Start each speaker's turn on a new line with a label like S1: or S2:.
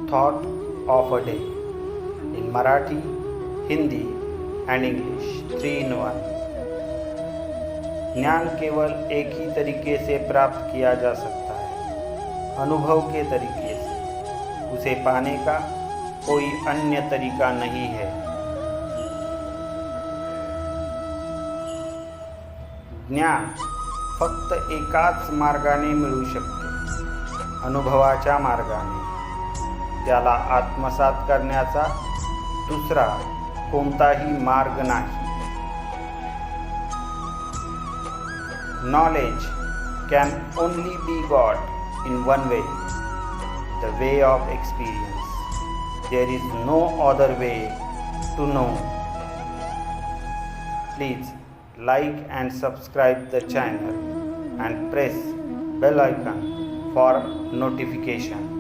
S1: thought of a day in Marathi, Hindi and English 3 in 1। ज्ञान केवल एक ही तरीके से प्राप्त किया जा सकता है, अनुभव के तरीके से। उसे पाने का कोई अन्य तरीका नहीं है। ज्ञान फक्त एकाच मार्गाने मिळू शकते, अनुभवाच्या मार्गाने। त्याला आत्मसात करण्याचा दुसरा कोणताही मार्ग नाही। Knowledge can only be got in one way, the way of experience. There is no other way to know. Please like and subscribe the channel and press bell icon for notification.